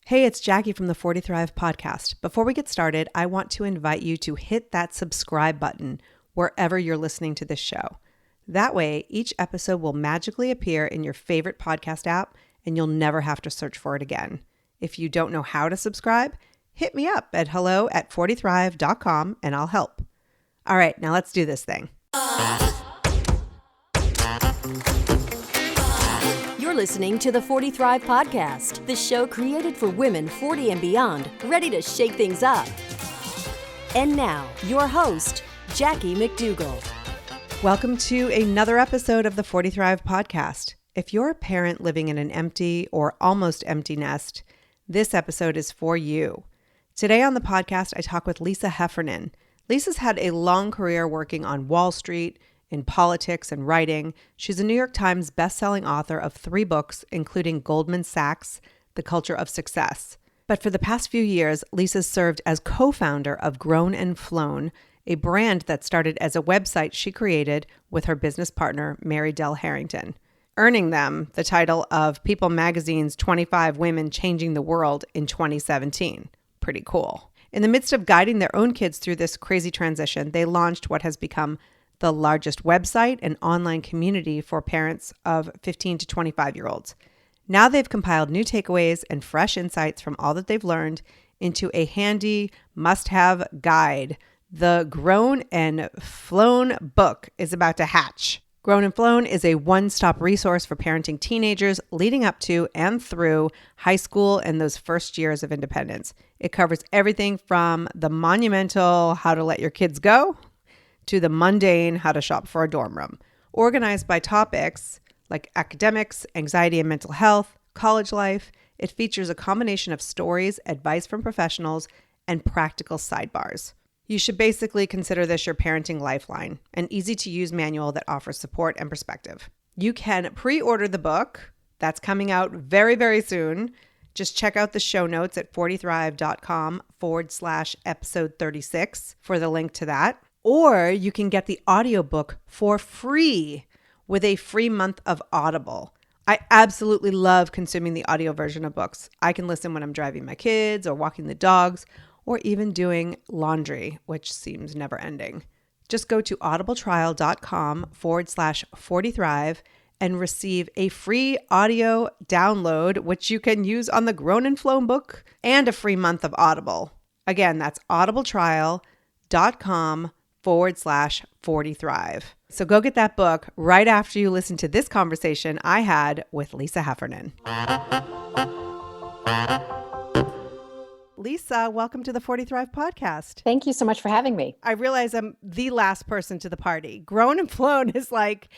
Hey, it's Jackie from the 40 Thrive podcast. Before we get started, I want to invite you to hit that subscribe button wherever you're listening to this show. That way, each episode will magically appear in your favorite podcast app and you'll never have to search for it again. If you don't know how to subscribe, hit me up at hello@40thrive.com and I'll help. All right, now let's do this thing. You're listening to the 40 Thrive podcast, the show created for women 40 and beyond, ready to shake things up. And now, your host, Jackie McDougall. Welcome to another episode of the 40 Thrive podcast. If you're a parent living in an empty or almost empty nest, this episode is for you. Today on the podcast, I talk with Lisa Heffernan. Lisa's had a long career working on Wall Street, in politics and writing. She's a New York Times bestselling author of 3 books, including Goldman Sachs, The Culture of Success. But for the past few years, Lisa's served as co-founder of Grown and Flown, a brand that started as a website she created with her business partner, Mary Dell Harrington, earning them the title of People Magazine's 25 Women Changing the World in 2017. Pretty cool. In the midst of guiding their own kids through this crazy transition, they launched what has become the largest website and online community for parents of 15 to 25-year-olds. Now they've compiled new takeaways and fresh insights from all that they've learned into a handy must-have guide. The Grown and Flown book is about to hatch. Grown and Flown is a one-stop resource for parenting teenagers leading up to and through high school and those first years of independence. It covers everything from the monumental how to let your kids go to the mundane how to shop for a dorm room. Organized by topics like academics, anxiety and mental health, college life, it features a combination of stories, advice from professionals, and practical sidebars. You should basically consider this your parenting lifeline, an easy-to-use manual that offers support and perspective. You can pre-order the book. That's coming out very, very soon. Just check out the show notes at 40thrive.com/episode 36 for the link to that. Or you can get the audiobook for free with a free month of Audible. I absolutely love consuming the audio version of books. I can listen when I'm driving my kids or walking the dogs or even doing laundry, which seems never ending. Just go to audibletrial.com/40thrive and receive a free audio download, which you can use on the Grown and Flown book and a free month of Audible. Again, that's audibletrial.com/40thrive. So go get that book right after you listen to this conversation I had with Lisa Heffernan. Lisa, welcome to the 40 Thrive podcast. Thank you so much for having me. I realize I'm the last person to the party. Grown and Flown is like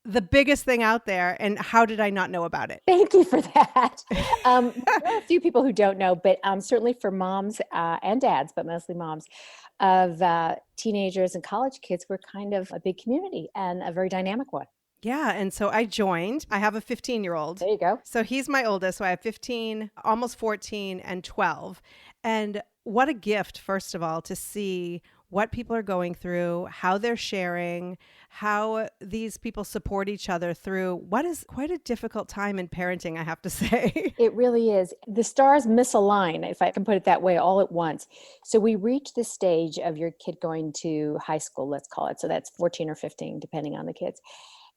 the biggest thing out there. And how did I not know about it? Thank you for that. There are a few people who don't know, but certainly for moms and dads, but mostly moms of teenagers and college kids, we're kind of a big community and a very dynamic one. Yeah. And so I joined. I have a 15-year-old. There you go. So he's my oldest. So I have 15, almost 14, and 12. And what a gift, first of all, to see what people are going through, how they're sharing, how these people support each other through what is quite a difficult time in parenting, I have to say. It really is. The stars misalign, if I can put it that way, all at once. So we reach the stage of your kid going to high school, let's call it. So that's 14 or 15, depending on the kids.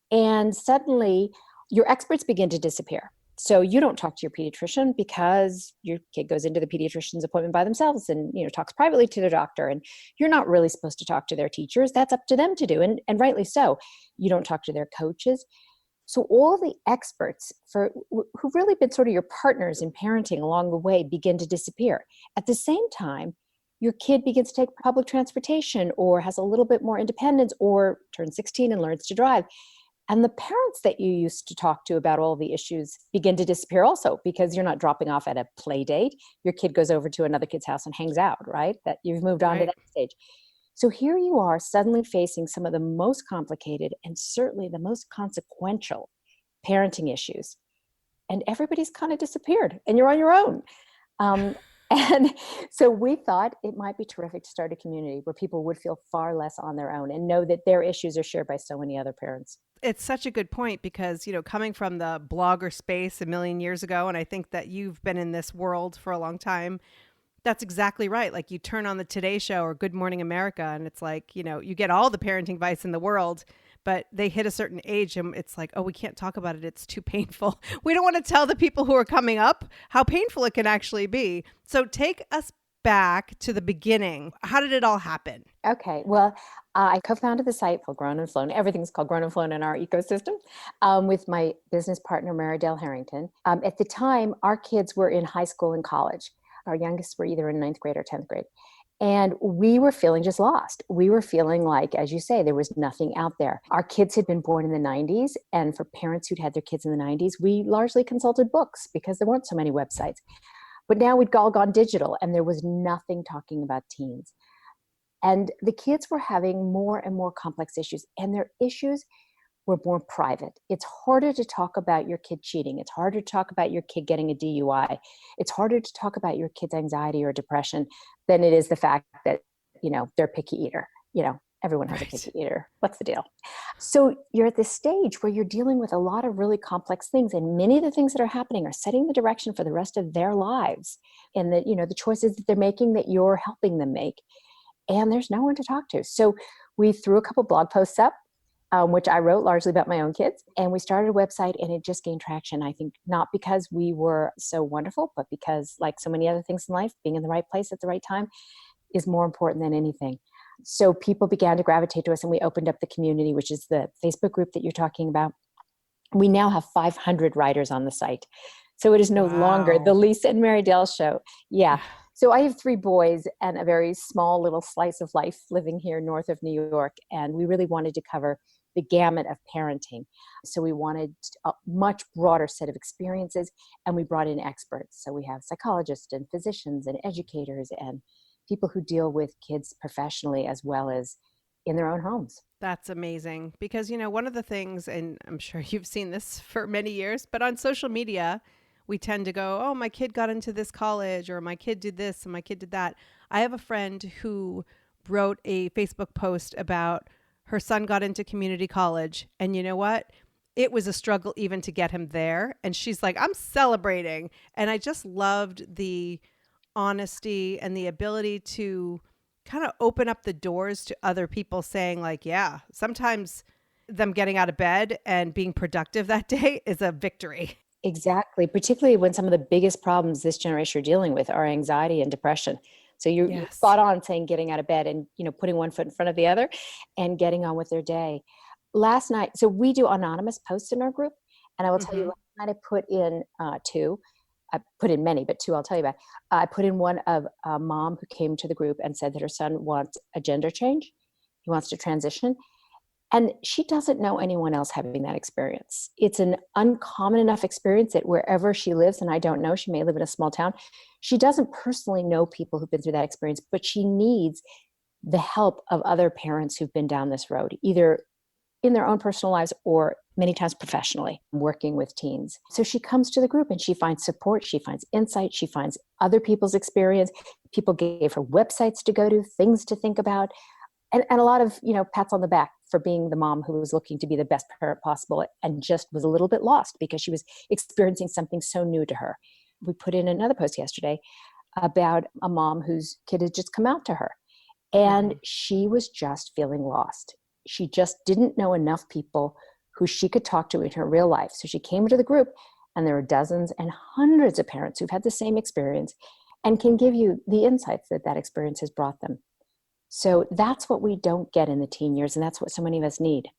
And suddenly your experts begin to disappear. So you don't talk to your pediatrician because your kid goes into the pediatrician's appointment by themselves and, talks privately to their doctor. And you're not really supposed to talk to their teachers. That's up to them to do. And rightly so. You don't talk to their coaches. So all the experts who've really been sort of your partners in parenting along the way begin to disappear. At the same time, your kid begins to take public transportation or has a little bit more independence or turns 16 and learns to drive. And the parents that you used to talk to about all the issues begin to disappear also because you're not dropping off at a play date. Your kid goes over to another kid's house and hangs out, right? That you've moved on to that stage. So here you are suddenly facing some of the most complicated and certainly the most consequential parenting issues. And everybody's kind of disappeared and you're on your own. And so we thought it might be terrific to start a community where people would feel far less on their own and know that their issues are shared by so many other parents. It's such a good point because, coming from the blogger space a million years ago, and I think that you've been in this world for a long time, that's exactly right. Like you turn on the Today Show or Good Morning America, and it's like, you get all the parenting advice in the world, but they hit a certain age and it's like, oh, we can't talk about it. It's too painful. We don't want to tell the people who are coming up how painful it can actually be. So take us back to the beginning. How did it all happen? Okay. Well, I co-founded the site called Grown and Flown. Everything's called Grown and Flown in our ecosystem, with my business partner, Mary Dale Harrington. At the time, our kids were in high school and college. Our youngest were either in 9th grade or 10th grade. And we were feeling just lost. We were feeling like, as you say, there was nothing out there. Our kids had been born in the 90s. And for parents who'd had their kids in the 90s, we largely consulted books because there weren't so many websites. But now we'd all gone digital and there was nothing talking about teens. And the kids were having more and more complex issues, and their issues were more private. It's harder to talk about your kid cheating. It's harder to talk about your kid getting a DUI. It's harder to talk about your kid's anxiety or depression than it is the fact that, they're a picky eater. Everyone has a picky eater. What's the deal? So you're at this stage where you're dealing with a lot of really complex things, and many of the things that are happening are setting the direction for the rest of their lives, and that, the choices that they're making that you're helping them make. And there's no one to talk to. So we threw a couple blog posts up, which I wrote largely about my own kids. And we started a website, and it just gained traction. I think not because we were so wonderful, but because, like so many other things in life, being in the right place at the right time is more important than anything. So people began to gravitate to us, and we opened up the community, which is the Facebook group that you're talking about. We now have 500 writers on the site. So it is no longer the Lisa and Mary Dale show. Yeah. So I have 3 boys and a very small little slice of life living here north of New York. And we really wanted to cover the gamut of parenting. So we wanted a much broader set of experiences, and we brought in experts. So we have psychologists and physicians and educators and people who deal with kids professionally as well as in their own homes. That's amazing because, one of the things, and I'm sure you've seen this for many years, but on social media, we tend to go, oh, my kid got into this college, or my kid did this and my kid did that. I have a friend who wrote a Facebook post about her son got into community college. And you know what? It was a struggle even to get him there. And she's like, I'm celebrating. And I just loved the honesty and the ability to kind of open up the doors to other people saying like, yeah, sometimes them getting out of bed and being productive that day is a victory. Exactly. Particularly when some of the biggest problems this generation are dealing with are anxiety and depression. So you're spot on saying getting out of bed and, putting one foot in front of the other and getting on with their day. Last night, so we do anonymous posts in our group. And I will tell you, last night I put in 2. I put in many, but 2 I'll tell you about. I put in one of a mom who came to the group and said that her son wants a gender change. He wants to transition. And she doesn't know anyone else having that experience. It's an uncommon enough experience that wherever she lives, and I don't know, she may live in a small town, she doesn't personally know people who've been through that experience, but she needs the help of other parents who've been down this road, either in their own personal lives or many times professionally working with teens. So she comes to the group and she finds support, she finds insight, she finds other people's experience. People gave her websites to go to, things to think about, and a lot of, pats on the back for being the mom who was looking to be the best parent possible and just was a little bit lost because she was experiencing something so new to her. We put in another post yesterday about a mom whose kid had just come out to her, and she was just feeling lost. She just didn't know enough people who she could talk to in her real life. So she came to the group, and there are dozens and hundreds of parents who've had the same experience and can give you the insights that experience has brought them. So that's what we don't get in the teen years, and that's what so many of us need.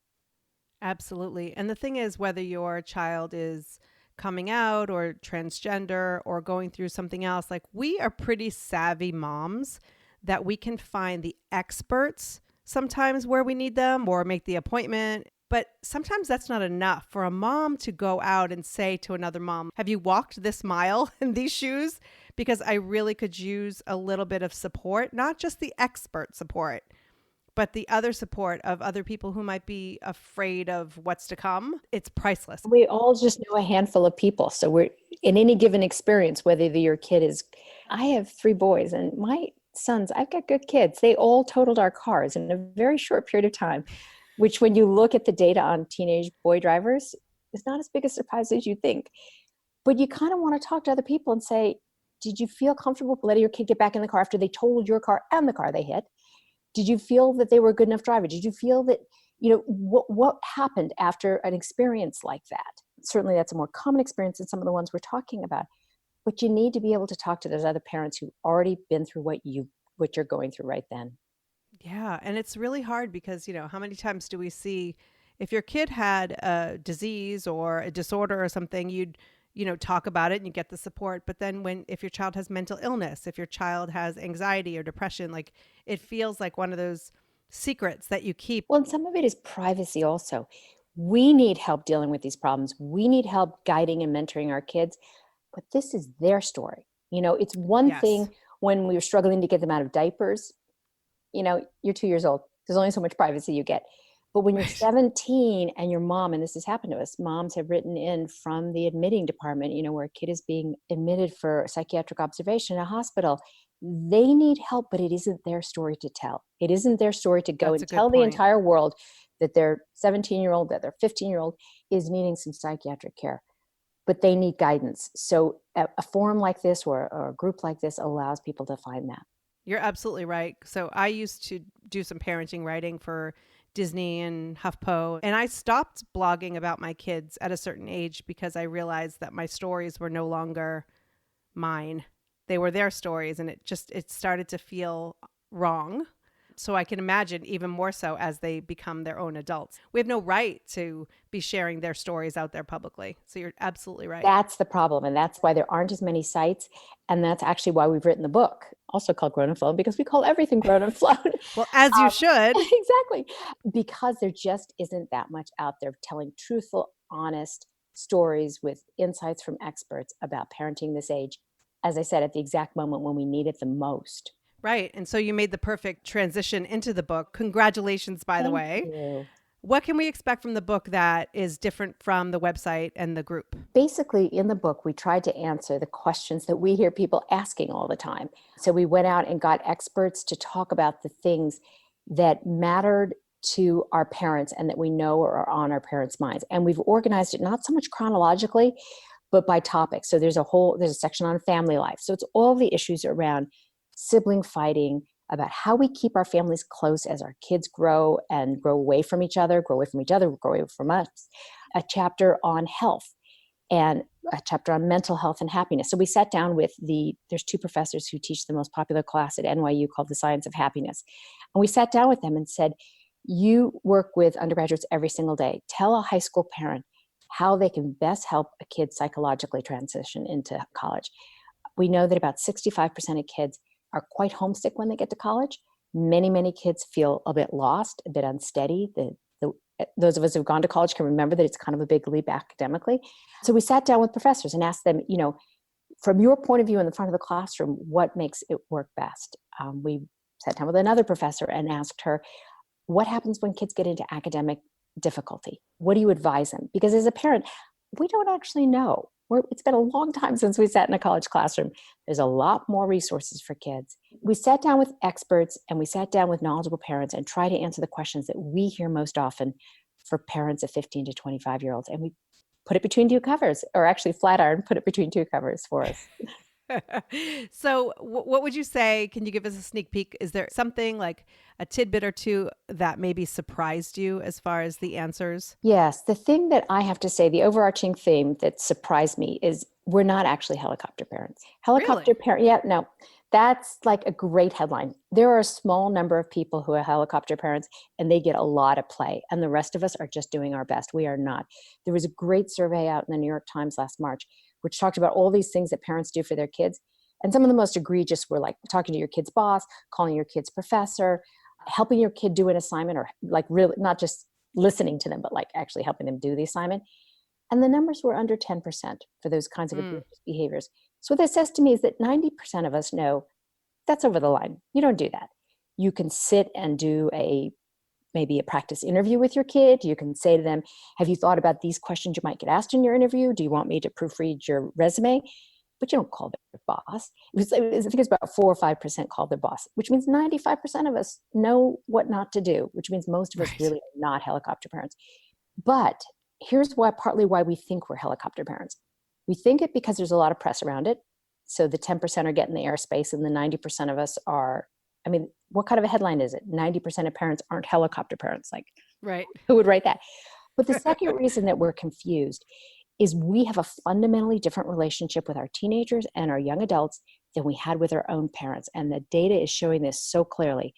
Absolutely. And the thing is, whether your child is coming out or transgender or going through something else, like we are pretty savvy moms that we can find the experts sometimes where we need them or make the appointment. But sometimes that's not enough for a mom to go out and say to another mom, have you walked this mile in these shoes? Because I really could use a little bit of support, not just the expert support, but the other support of other people who might be afraid of what's to come. It's priceless. We all just know a handful of people. So we're in any given experience, whether your kid is I have 3 boys, and my sons, I've got good kids. They all totaled our cars in a very short period of time, which when you look at the data on teenage boy drivers, is not as big a surprise as you think. But you kind of want to talk to other people and say, did you feel comfortable letting your kid get back in the car after they totaled your car and the car they hit? Did you feel that they were a good enough driver? Did you feel that, what happened after an experience like that? Certainly that's a more common experience than some of the ones we're talking about. But you need to be able to talk to those other parents who've already been through what you're going through right then. Yeah. And it's really hard because, how many times do we see if your kid had a disease or a disorder or something, you'd, talk about it and you get the support. But then if your child has mental illness, if your child has anxiety or depression, like it feels like one of those secrets that you keep. Well, and some of it is privacy also. We need help dealing with these problems. We need help guiding and mentoring our kids, but this is their story. It's one Yes. thing when we were struggling to get them out of diapers. You're 2 years old. There's only so much privacy you get. But when you're 17 and your mom, and this has happened to us, moms have written in from the admitting department, where a kid is being admitted for psychiatric observation in a hospital. They need help, but it isn't their story to tell. It isn't their story to go That's a and good tell the point. entire world that their 17-year-old, that their 15-year-old is needing some psychiatric care, but they need guidance. So a forum like this or a group like this allows people to find that. You're absolutely right. So I used to do some parenting writing for Disney and HuffPo, and I stopped blogging about my kids at a certain age because I realized that my stories were no longer mine. They were their stories, and it started to feel wrong. So I can imagine even more so as they become their own adults. We have no right to be sharing their stories out there publicly. So you're absolutely right. That's the problem. And that's why there aren't as many sites. And that's actually why we've written the book, also called Grown and Flown, because we call everything Grown and Flown. Well, as you should. Exactly. Because there just isn't that much out there telling truthful, honest stories with insights from experts about parenting this age, as I said, at the exact moment when we need it the most. Right. And so you made the perfect transition into the book. Congratulations, by the way. Thank you. What can we expect from the book that is different from the website and the group? Basically, in the book, we tried to answer the questions that we hear people asking all the time. So we went out and got experts to talk about the things that mattered to our parents and that we know are on our parents' minds. And we've organized it not so much chronologically, but by topic. So there's a section on family life. So it's all the issues around sibling fighting, about how we keep our families close as our kids grow and grow away from each other, grow away from us. A chapter on health and a chapter on mental health and happiness. So we sat down with there's 2 professors who teach the most popular class at NYU called The Science of Happiness. And we sat down with them and said, you work with undergraduates every single day. Tell a high school parent how they can best help a kid psychologically transition into college. We know that about 65% of kids are quite homesick when they get to college. Many, many kids feel a bit lost, a bit unsteady. Those of us who've gone to college can remember that it's kind of a big leap academically. So we sat down with professors and asked them, from your point of view in the front of the classroom, what makes it work best? We sat down with another professor and asked her, what happens when kids get into academic difficulty? What do you advise them? Because as a parent, we don't actually know. It's been a long time since we sat in a college classroom. There's a lot more resources for kids. We sat down with experts and we sat down with knowledgeable parents and tried to answer the questions that we hear most often for parents of 15 to 25-year-olds. And we put it between 2 covers, or actually Flatiron put it between 2 covers for us. So what would you say? Can you give us a sneak peek? Is there something like a tidbit or 2 that maybe surprised you as far as the answers? Yes. The thing that I have to say, the overarching theme that surprised me is we're not actually helicopter parents. Helicopter parent. Yeah, no, that's like a great headline. There are a small number of people who are helicopter parents and they get a lot of play. And the rest of us are just doing our best. We are not. There was a great survey out in the New York Times last March which talked about all these things that parents do for their kids. And some of the most egregious were like talking to your kid's boss, calling your kid's professor, helping your kid do an assignment, or like really not just listening to them, but like actually helping them do the assignment. And the numbers were under 10% for those kinds of egregious behaviors. So what this says to me is that 90% of us know that's over the line. You don't do that. You can sit and do maybe a practice interview with your kid. You can say to them, have you thought about these questions you might get asked in your interview? Do you want me to proofread your resume? but you don't call their boss. I think it's about 4 or 5% call their boss, which means 95% of us know what not to do, which means most of us Right. really are not helicopter parents. But here's partly why we think we're helicopter parents. We think it because there's a lot of press around it. So the 10% are getting the airspace and the 90% of us are, I mean, what kind of a headline is it? 90% of parents aren't helicopter parents. Like, Right. who would write that? But the second reason that we're confused is we have a fundamentally different relationship with our teenagers and our young adults than we had with our own parents. And the data is showing this so clearly.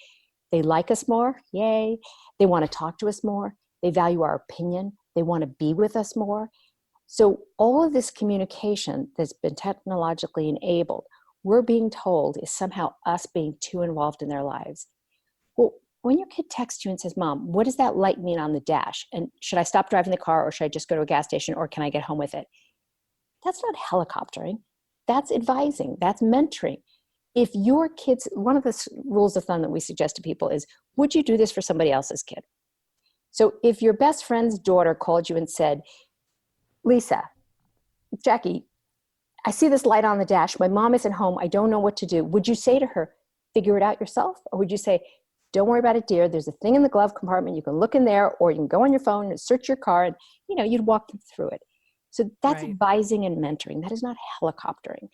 They like us more, yay. They want to talk to us more. They value our opinion. They want to be with us more. So all of this communication that's been technologically enabled, we're being told is somehow us being too involved in their lives. Well, when your kid texts you and says, Mom, what does that light mean on the dash? And should I stop driving the car, or should I just go to a gas station, or can I get home with it? That's not helicoptering. That's advising. That's mentoring. If your kids, one of the rules of thumb that we suggest to people is, would you do this for somebody else's kid? So if your best friend's daughter called you and said, Lisa, Jackie, I see this light on the dash. My mom isn't home. I don't know what to do. Would you say to her, figure it out yourself? Or would you say, don't worry about it, dear. There's a thing in the glove compartment. You can look in there, or you can go on your phone and search your car, and you'd walk them through it. So that's Right. advising and mentoring. That is not helicoptering.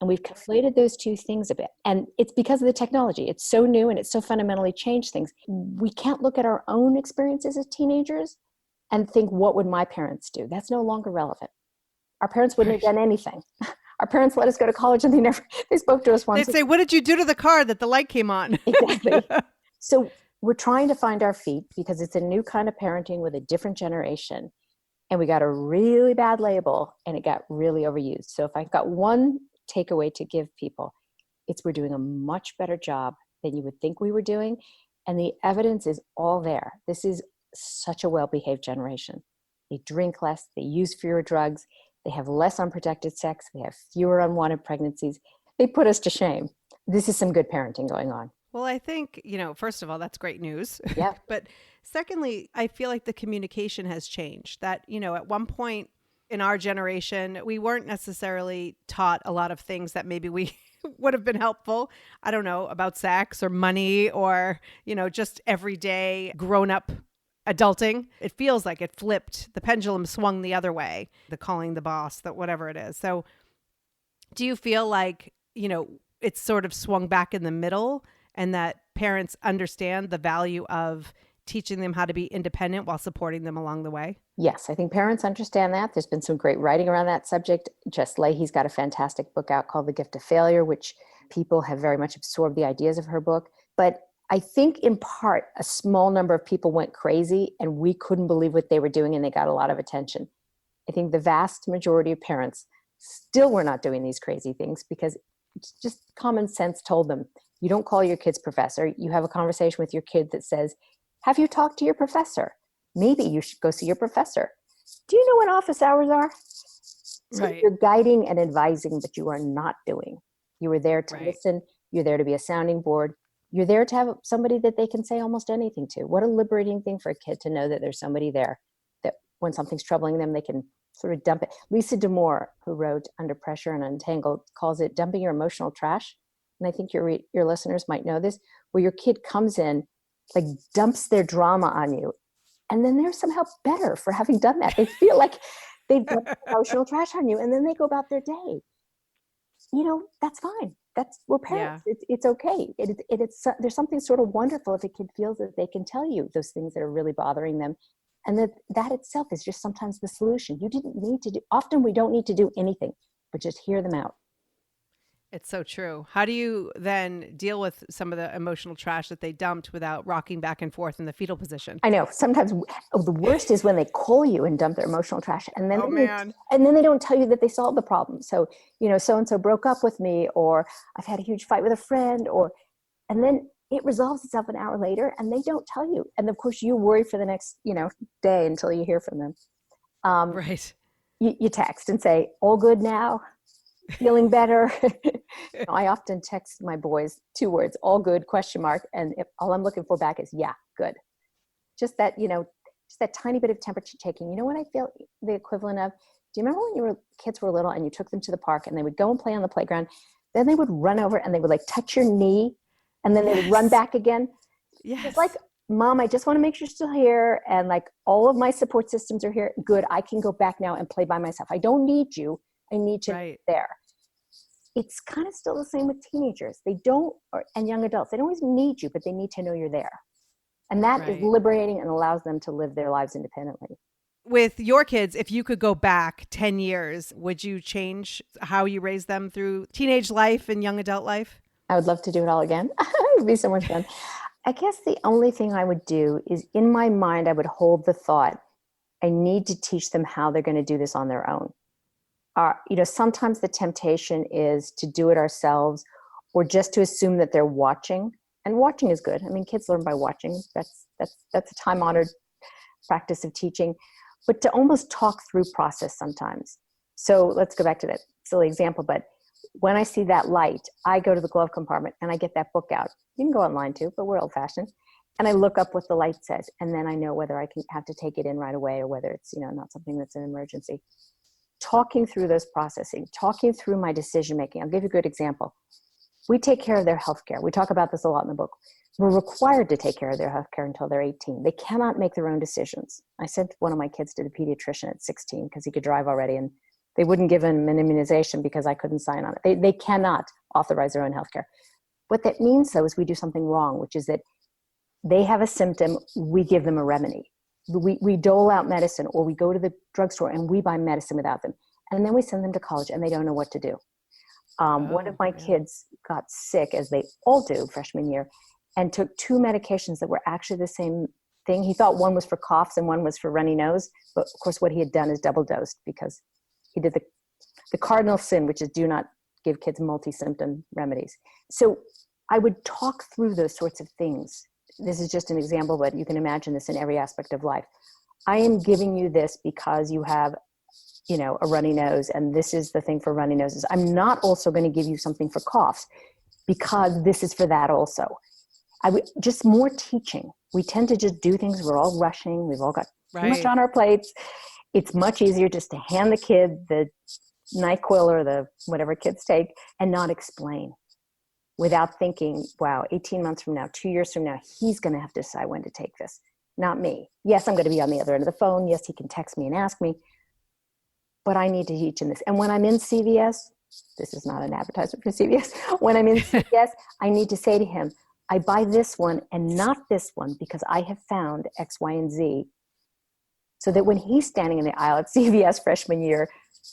And we've conflated those two things a bit. And it's because of the technology. It's so new and it's so fundamentally changed things. We can't look at our own experiences as teenagers and think, what would my parents do? That's no longer relevant. Our parents wouldn't have done anything. Our parents let us go to college and they spoke to us once. They'd say, what did you do to the car that the light came on? Exactly. So we're trying to find our feet because it's a new kind of parenting with a different generation. And we got a really bad label and it got really overused. So if I've got one takeaway to give people, it's we're doing a much better job than you would think we were doing. And the evidence is all there. This is such a well-behaved generation. They drink less, they use fewer drugs, they have less unprotected sex, they have fewer unwanted pregnancies. They put us to shame. This is some good parenting going on. Well, I think, first of all, that's great news. Yeah. But secondly, I feel like the communication has changed. That, at one point in our generation, we weren't necessarily taught a lot of things that maybe we would have been helpful. I don't know, about sex or money or, just everyday grown up adulting. It feels like it flipped. The pendulum swung the other way, the calling the boss, that whatever it is. So do you feel like, it's sort of swung back in the middle, and that parents understand the value of teaching them how to be independent while supporting them along the way? Yes, I think parents understand that. There's been some great writing around that subject. Jess Leahy's got a fantastic book out called The Gift of Failure, which people have very much absorbed the ideas of her book. But I think in part, a small number of people went crazy and we couldn't believe what they were doing and they got a lot of attention. I think the vast majority of parents still were not doing these crazy things because just common sense told them, you don't call your kid's professor. You have a conversation with your kid that says, have you talked to your professor? Maybe you should go see your professor. Do you know when office hours are? So Right. you're guiding and advising, but you are not doing. You are there to listen. You're there to be a sounding board. You're there to have somebody that they can say almost anything to. What a liberating thing for a kid to know that there's somebody there that when something's troubling them, they can sort of dump it. Lisa D'Amour, who wrote Under Pressure and Untangled, calls it dumping your emotional trash. And I think your listeners might know this, where your kid comes in, like dumps their drama on you. And then they're somehow better for having done that. They feel like they've dumped emotional trash on you, and then they go about their day. That's fine. We're parents. Yeah. It's okay. There's something sort of wonderful if a kid feels that they can tell you those things that are really bothering them. And that itself is just sometimes the solution. You didn't need to do, often we don't need to do anything, but just hear them out. It's so true. How do you then deal with some of the emotional trash that they dumped without rocking back and forth in the fetal position? I know. Sometimes the worst is when they call you and dump their emotional trash, and then they don't tell you that they solved the problem. So, so-and-so broke up with me, or I've had a huge fight with a friend, and then it resolves itself an hour later and they don't tell you. And of course you worry for the next, day until you hear from them. Right. You text and say, all good now? Feeling better? I often text my boys 2 words, all good, ? And if all I'm looking for back is, yeah, good. Just that, just that tiny bit of temperature taking. You know what I feel the equivalent of? Do you remember when kids were little and you took them to the park and they would go and play on the playground? Then they would run over and they would like touch your knee and then they would run back again. Yes. It's like, Mom, I just want to make sure you're still here. And like all of my support systems are here. Good. I can go back now and play by myself. I don't need you. I need you there. It's kind of still the same with teenagers. They don't, and young adults, they don't always need you, but they need to know you're there. And that is liberating and allows them to live their lives independently. With your kids, if you could go back 10 years, would you change how you raise them through teenage life and young adult life? I would love to do it all again. It would be so much fun. I guess the only thing I would do is in my mind, I would hold the thought, I need to teach them how they're going to do this on their own. Sometimes the temptation is to do it ourselves or just to assume that they're watching. And watching is good. I mean, kids learn by watching. That's a time-honored practice of teaching. But to almost talk through process sometimes. So let's go back to that silly example. But when I see that light, I go to the glove compartment and I get that book out. You can go online too, but we're old-fashioned. And I look up what the light says. And then I know whether I can have to take it in right away or whether it's, not something that's an emergency. Talking through those processing, talking through my decision-making. I'll give you a good example. We take care of their healthcare. We talk about this a lot in the book. We're required to take care of their healthcare until they're 18. They cannot make their own decisions. I sent one of my kids to the pediatrician at 16 because he could drive already, and they wouldn't give him an immunization because I couldn't sign on it. They cannot authorize their own healthcare. What that means, though, is we do something wrong, which is that they have a symptom, we give them a remedy. We dole out medicine, or we go to the drugstore and we buy medicine without them. And then we send them to college and they don't know what to do. One of my kids got sick, as they all do freshman year, and took 2 medications that were actually the same thing. He thought one was for coughs and one was for runny nose. But of course, what he had done is double dosed because he did the cardinal sin, which is do not give kids multi-symptom remedies. So I would talk through those sorts of things. This is just an example, but you can imagine this in every aspect of life. I am giving you this because you have, a runny nose, and this is the thing for runny noses. I'm not also going to give you something for coughs because this is for that also. Just more teaching. We tend to just do things. We're all rushing. We've all got too much on our plates. It's much easier just to hand the kid the NyQuil or the whatever kids take and not explain without thinking, wow, 18 months from now, 2 years from now, he's going to have to decide when to take this, not me. Yes, I'm going to be on the other end of the phone. Yes, he can text me and ask me, but I need to teach him this. And when I'm in CVS, this is not an advertisement for CVS. When I'm in CVS, I need to say to him, I buy this one and not this one because I have found X, Y, and Z. So that when he's standing in the aisle at CVS freshman year,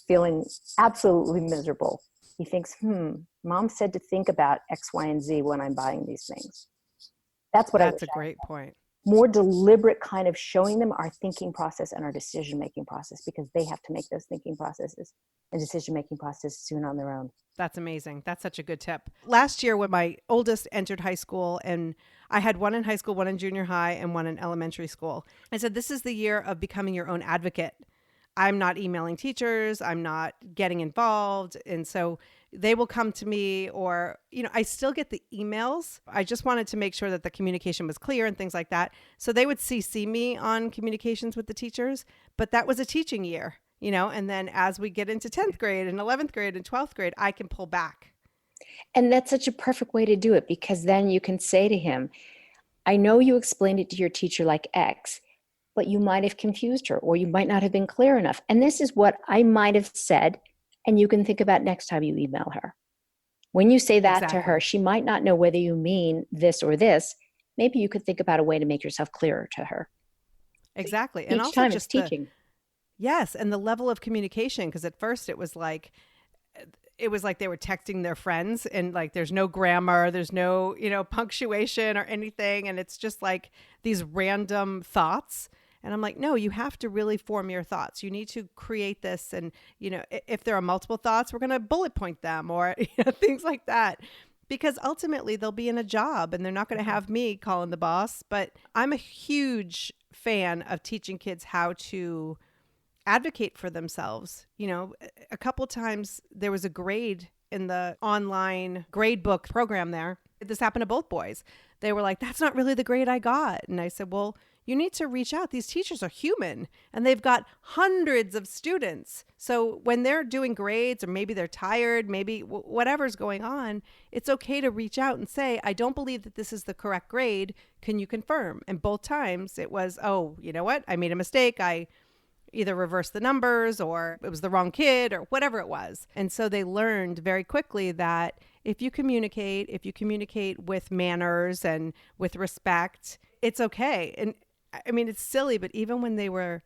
feeling absolutely miserable, he thinks, Mom said to think about X, Y, and Z when I'm buying these things. That's a great point. More deliberate kind of showing them our thinking process and our decision-making process, because they have to make those thinking processes and decision-making processes soon on their own. That's amazing. That's such a good tip. Last year when my oldest entered high school, and I had one in high school, one in junior high, and one in elementary school, I said, this is the year of becoming your own advocate. I'm not emailing teachers. I'm not getting involved. And so they will come to me, or, I still get the emails. I just wanted to make sure that the communication was clear and things like that. So they would CC me on communications with the teachers, but that was a teaching year, and then as we get into 10th grade and 11th grade and 12th grade, I can pull back. And that's such a perfect way to do it, because then you can say to him, I know you explained it to your teacher like X, but you might have confused her, or you might not have been clear enough. And this is what I might have said. And you can think about next time you email her. When you say that to her, she might not know whether you mean this or this. Maybe you could think about a way to make yourself clearer to her. Exactly. And also time just teaching. Yes. And the level of communication, because at first it was like they were texting their friends, and like there's no grammar, there's no, punctuation or anything. And it's just like these random thoughts. And I'm like, no, you have to really form your thoughts. You need to create this. And, if there are multiple thoughts, we're going to bullet point them, or things like that, because ultimately they'll be in a job and they're not going to have me calling the boss. But I'm a huge fan of teaching kids how to advocate for themselves. A couple times there was a grade in the online grade book program there. This happened to both boys. They were like, that's not really the grade I got. And I said, well, you need to reach out. These teachers are human and they've got hundreds of students. So when they're doing grades or maybe they're tired, maybe whatever's going on, it's okay to reach out and say, I don't believe that this is the correct grade. Can you confirm? And both times it was, oh, you know what? I made a mistake. I either reversed the numbers or it was the wrong kid or whatever it was. And so they learned very quickly that if you communicate with manners and with respect, it's okay. And I mean, it's silly, but even when they were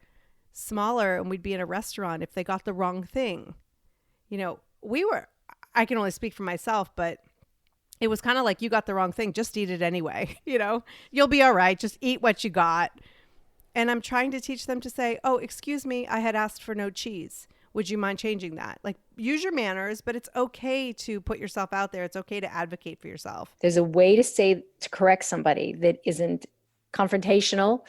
smaller and we'd be in a restaurant, if they got the wrong thing, I can only speak for myself, but it was kind of like, you got the wrong thing, just eat it anyway. You'll be all right. Just eat what you got. And I'm trying to teach them to say, oh, excuse me, I had asked for no cheese. Would you mind changing that? Like, use your manners, but it's okay to put yourself out there. It's okay to advocate for yourself. There's a way to correct somebody that isn't confrontational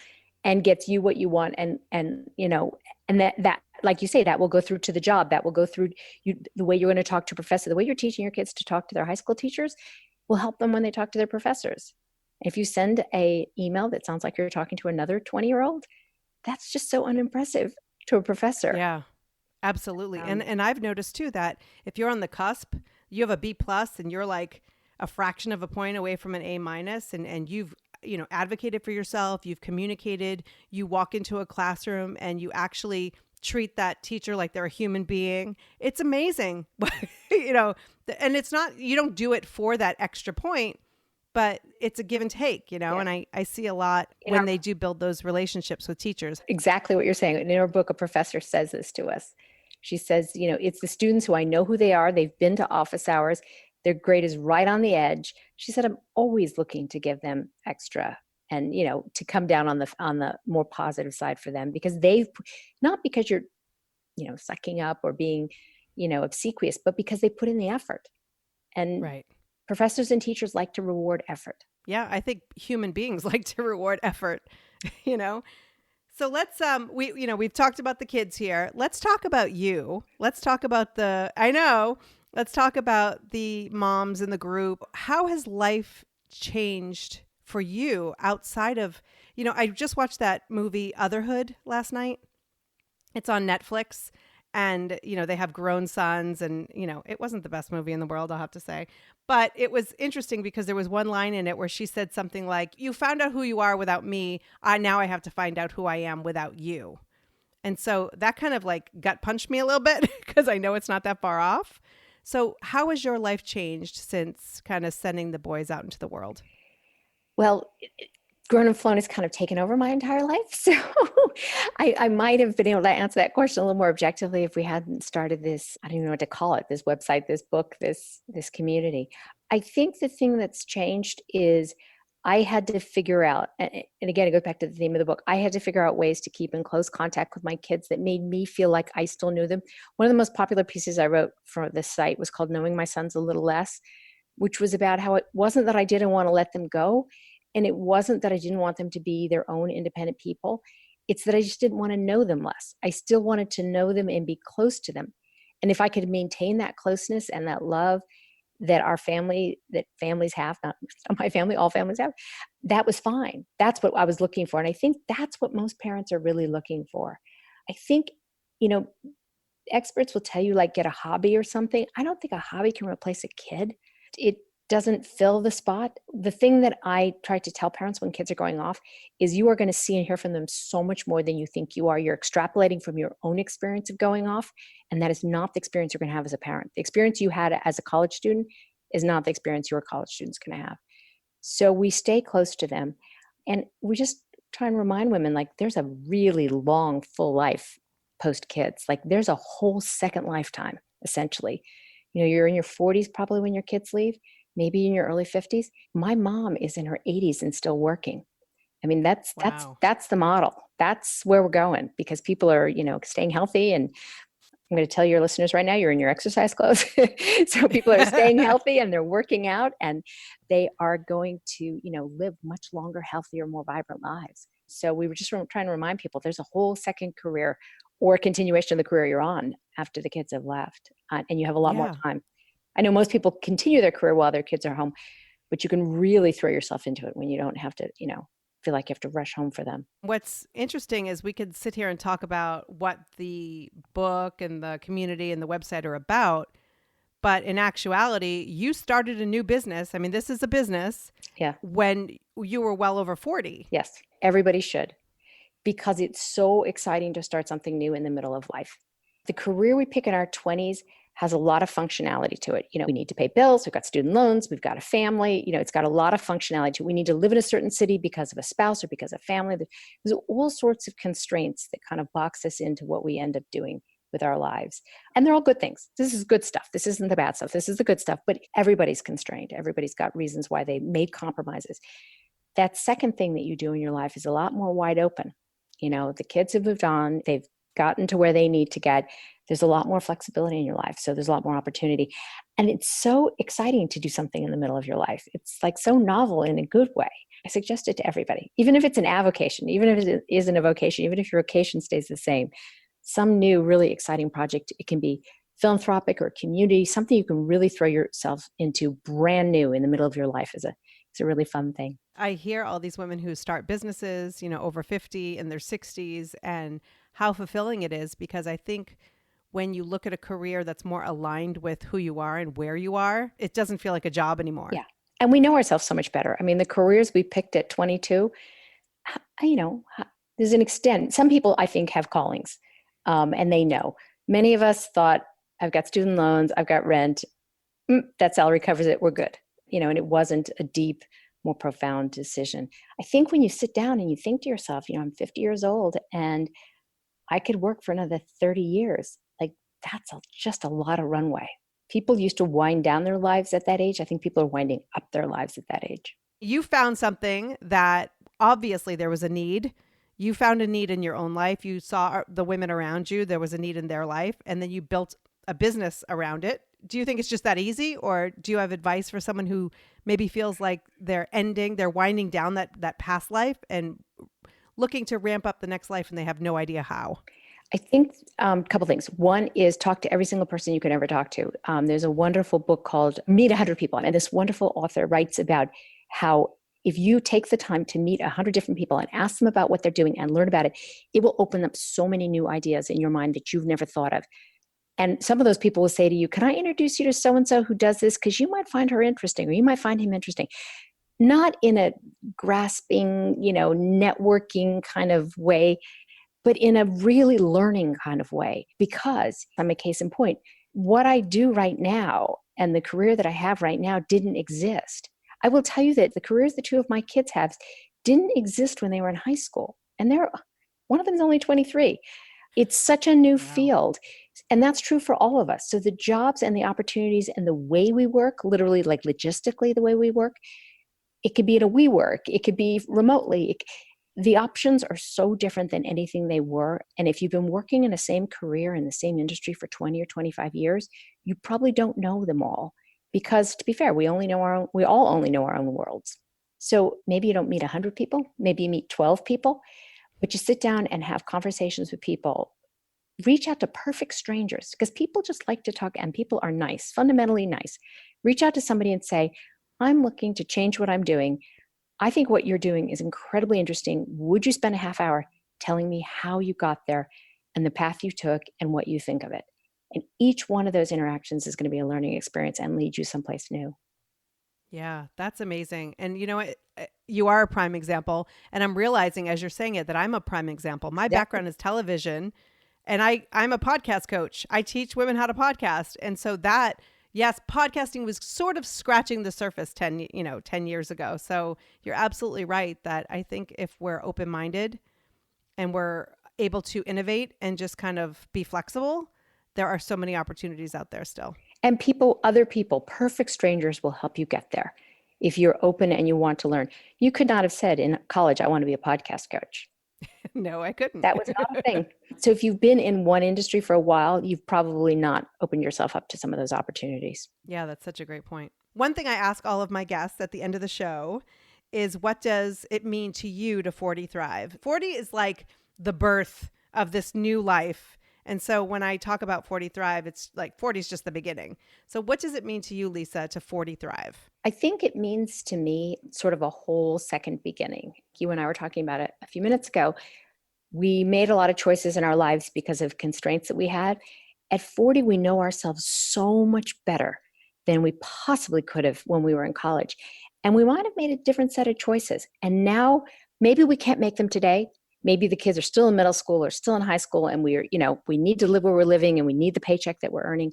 and gets you what you want. And that, like you say, that will go through to the job. That will go through the way you're going to talk to a professor, the way you're teaching your kids to talk to their high school teachers will help them when they talk to their professors. If you send a email that sounds like you're talking to another 20-year-old, that's just so unimpressive to a professor. Yeah, absolutely. And I've noticed too that if you're on the cusp, you have a B+ and you're like a fraction of a point away from an A-, and you've advocated for yourself, you've communicated, you walk into a classroom and you actually treat that teacher like they're a human being. It's amazing. And it's not, you don't do it for that extra point, but it's a give and take, Yeah. And I see a lot when they do build those relationships with teachers. Exactly what you're saying. In her book, a professor says this to us. She says, it's the students who I know who they are. They've been to office hours. Their grade is right on the edge. She said, I'm always looking to give them extra and, to come down on the more positive side for them, because not because you're, sucking up or being, obsequious, but because they put in the effort. And right. Professors and teachers like to reward effort. Yeah, I think human beings like to reward effort, So let's we've talked about the kids here. Let's talk about you. Let's talk about let's talk about the moms in the group. How has life changed for you outside of, I just watched that movie Otherhood last night. It's on Netflix. And, they have grown sons and, it wasn't the best movie in the world, I'll have to say. But it was interesting because there was one line in it where she said something like, you found out who you are without me. Now I have to find out who I am without you. And so that kind of like gut punched me a little bit because I know it's not that far off. So how has your life changed since kind of sending the boys out into the world? Well, Grown and Flown has kind of taken over my entire life. So I might have been able to answer that question a little more objectively if we hadn't started this, I don't even know what to call it, this website, this book, this community. I think the thing that's changed is I had to figure out, and again, it goes back to the theme of the book, I had to figure out ways to keep in close contact with my kids that made me feel like I still knew them. One of the most popular pieces I wrote for this site was called Knowing My Sons a Little Less, which was about how it wasn't that I didn't want to let them go. And it wasn't that I didn't want them to be their own independent people. It's that I just didn't want to know them less. I still wanted to know them and be close to them. And if I could maintain that closeness and that love that families have, not my family, all families have, that was fine. That's what I was looking for. And I think that's what most parents are really looking for. I think, experts will tell you like get a hobby or something. I don't think a hobby can replace a kid. It doesn't fill the spot. The thing that I try to tell parents when kids are going off is you are going to see and hear from them so much more than you think you are. You're extrapolating from your own experience of going off, and that is not the experience you're going to have as a parent. The experience you had as a college student is not the experience your college student's going to have. So we stay close to them, and we just try and remind women, like, there's a really long, full life post kids. Like, there's a whole second lifetime, essentially. You're in your 40s probably when your kids leave, maybe in your early 50s. My mom is in her 80s and still working. I mean, that's the model. That's where we're going, because people are, staying healthy. And I'm going to tell your listeners right now, you're in your exercise clothes. So people are staying healthy and they're working out, and they are going to, live much longer, healthier, more vibrant lives. So we were just trying to remind people there's a whole second career or continuation of the career you're on after the kids have left. And you have a lot more time. I know most people continue their career while their kids are home, but you can really throw yourself into it when you don't have to, feel like you have to rush home for them. What's interesting is we could sit here and talk about what the book and the community and the website are about. But in actuality, you started a new business. I mean, this is a business. Yeah. When you were well over 40. Yes, everybody should, because it's so exciting to start something new in the middle of life. The career we pick in our 20s has a lot of functionality to it. We need to pay bills, we've got student loans, we've got a family, it's got a lot of functionality to it. We need to live in a certain city because of a spouse or because of family. There's all sorts of constraints that kind of box us into what we end up doing with our lives. And they're all good things. This is good stuff. This isn't the bad stuff. This is the good stuff, but everybody's constrained. Everybody's got reasons why they made compromises. That second thing that you do in your life is a lot more wide open. The kids have moved on. They've gotten to where they need to get. There's a lot more flexibility in your life. So there's a lot more opportunity. And it's so exciting to do something in the middle of your life. It's like so novel in a good way. I suggest it to everybody, even if it's an avocation, even if it isn't a vocation, even if your vocation stays the same, some new really exciting project. It can be philanthropic or community, something you can really throw yourself into brand new in the middle of your life is a really fun thing. I hear all these women who start businesses, over 50 in their 60s, and how fulfilling it is, because I think when you look at a career that's more aligned with who you are and where you are, it doesn't feel like a job anymore. Yeah. And we know ourselves so much better. I mean, the careers we picked at 22, there's an extent. Some people, I think, have callings, and they know. Many of us thought, I've got student loans, I've got rent, that salary covers it, we're good. And it wasn't a deep, more profound decision. I think when you sit down and you think to yourself, I'm 50 years old and I could work for another 30 years. Like, that's just a lot of runway. People used to wind down their lives at that age. I think people are winding up their lives at that age. You found something that obviously there was a need. You found a need in your own life. You saw the women around you. There was a need in their life. And then you built a business around it. Do you think it's just that easy? Or do you have advice for someone who maybe feels like they're winding down that past life and looking to ramp up the next life and they have no idea how? I think a couple things. One is talk to every single person you could ever talk to. There's a wonderful book called Meet 100 People. And this wonderful author writes about how if you take the time to meet 100 different people and ask them about what they're doing and learn about it, it will open up so many new ideas in your mind that you've never thought of. And some of those people will say to you, can I introduce you to so-and-so who does this? Because you might find her interesting or you might find him interesting. Not in a grasping, networking kind of way, but in a really learning kind of way. Because I'm a case in point. What I do right now and the career that I have right now didn't exist. I will tell you that the careers the two of my kids have didn't exist when they were in high school. And one of them is only 23. It's such a new field. And that's true for all of us. So the jobs and the opportunities and the way we work, literally like logistically the way we work, it could be at a WeWork, it could be remotely. The options are so different than anything they were. And if you've been working in the same career in the same industry for 20 or 25 years, you probably don't know them all. Because to be fair, we all only know our own worlds. So maybe you don't meet 100 people, maybe you meet 12 people, but you sit down and have conversations with people. Reach out to perfect strangers because people just like to talk and people are nice, fundamentally nice. Reach out to somebody and say, I'm looking to change what I'm doing. I think what you're doing is incredibly interesting. Would you spend a half hour telling me how you got there and the path you took and what you think of it? And each one of those interactions is going to be a learning experience and lead you someplace new. Yeah, that's amazing. And you know what? You are a prime example. And I'm realizing as you're saying it that I'm a prime example. My background is television and I'm a podcast coach. I teach women how to podcast. And so that, yes, podcasting was sort of scratching the surface 10 years ago. So you're absolutely right that I think if we're open-minded and we're able to innovate and just kind of be flexible, there are so many opportunities out there still. And other people, perfect strangers will help you get there. If you're open and you want to learn, you could not have said in college, I want to be a podcast coach. No, I couldn't. That was not a thing. So if you've been in one industry for a while, you've probably not opened yourself up to some of those opportunities. Yeah, that's such a great point. One thing I ask all of my guests at the end of the show is, what does it mean to you to 40 Thrive? 40 is like the birth of this new life. And so when I talk about 40 Thrive, it's like 40 is just the beginning. So what does it mean to you, Lisa, to 40 Thrive? I think it means to me sort of a whole second beginning. You and I were talking about it a few minutes ago. We made a lot of choices in our lives because of constraints that we had. At 40, we know ourselves so much better than we possibly could have when we were in college. And we might have made a different set of choices. And now maybe we can't make them today. Maybe the kids are still in middle school or still in high school, and we need to live where we're living and we need the paycheck that we're earning.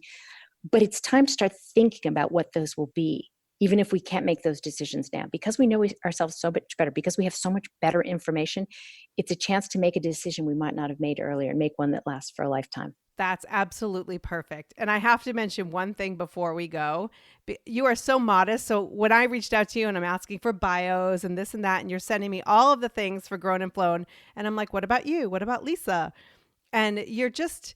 But it's time to start thinking about what those will be, even if we can't make those decisions now. Because we know ourselves so much better, because we have so much better information, it's a chance to make a decision we might not have made earlier and make one that lasts for a lifetime. That's absolutely perfect. And I have to mention one thing before we go. You are so modest. So when I reached out to you and I'm asking for bios and this and that, and you're sending me all of the things for Grown and Flown, and I'm like, what about you? What about Lisa? And you're just,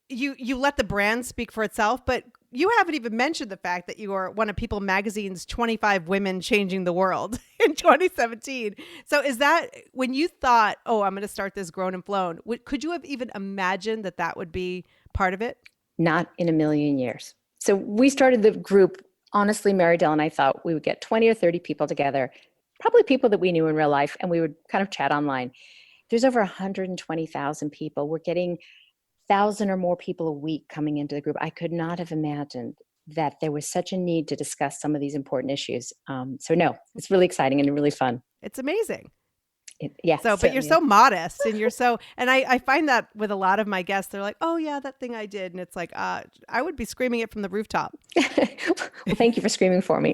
you let the brand speak for itself, but you haven't even mentioned the fact that you are one of People Magazine's 25 Women Changing the World in 2017. So is that when you thought, oh, I'm going to start this Grown and Flown, could you have even imagined that that would be part of it? Not in a million years. So we started the group, honestly, Mary Dell and I thought we would get 20 or 30 people together, probably people that we knew in real life, and we would kind of chat online. There's over 120,000 people. We're getting 1,000 or more people a week coming into the group. I could not have imagined that there was such a need to discuss some of these important issues. So no, it's really exciting and really fun. It's amazing. Yeah. So, but you're so modest and you're so, and I find that with a lot of my guests, they're like, oh yeah, that thing I did. And it's like, I would be screaming it from the rooftop. Well, thank you for screaming for me.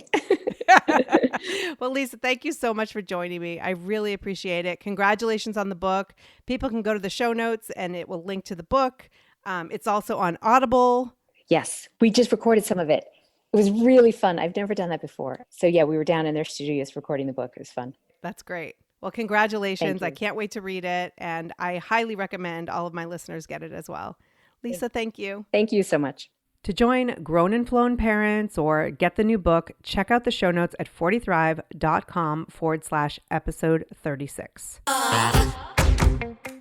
Well, Lisa, thank you so much for joining me. I really appreciate it. Congratulations on the book. People can go to the show notes and it will link to the book. It's also on Audible. Yes. We just recorded some of it. It was really fun. I've never done that before. So yeah, we were down in their studios recording the book. It was fun. That's great. Well, congratulations. I can't wait to read it. And I highly recommend all of my listeners get it as well. Lisa, thank you. Thank you so much. To join Grown and Flown parents or get the new book, check out the show notes at 40thrive.com/episode 36.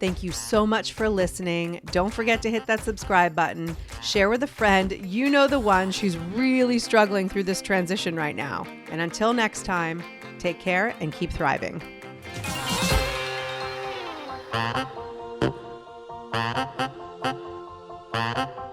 Thank you so much for listening. Don't forget to hit that subscribe button. Share with a friend. You know the one. She's really struggling through this transition right now. And until next time, take care and keep thriving. Thank you.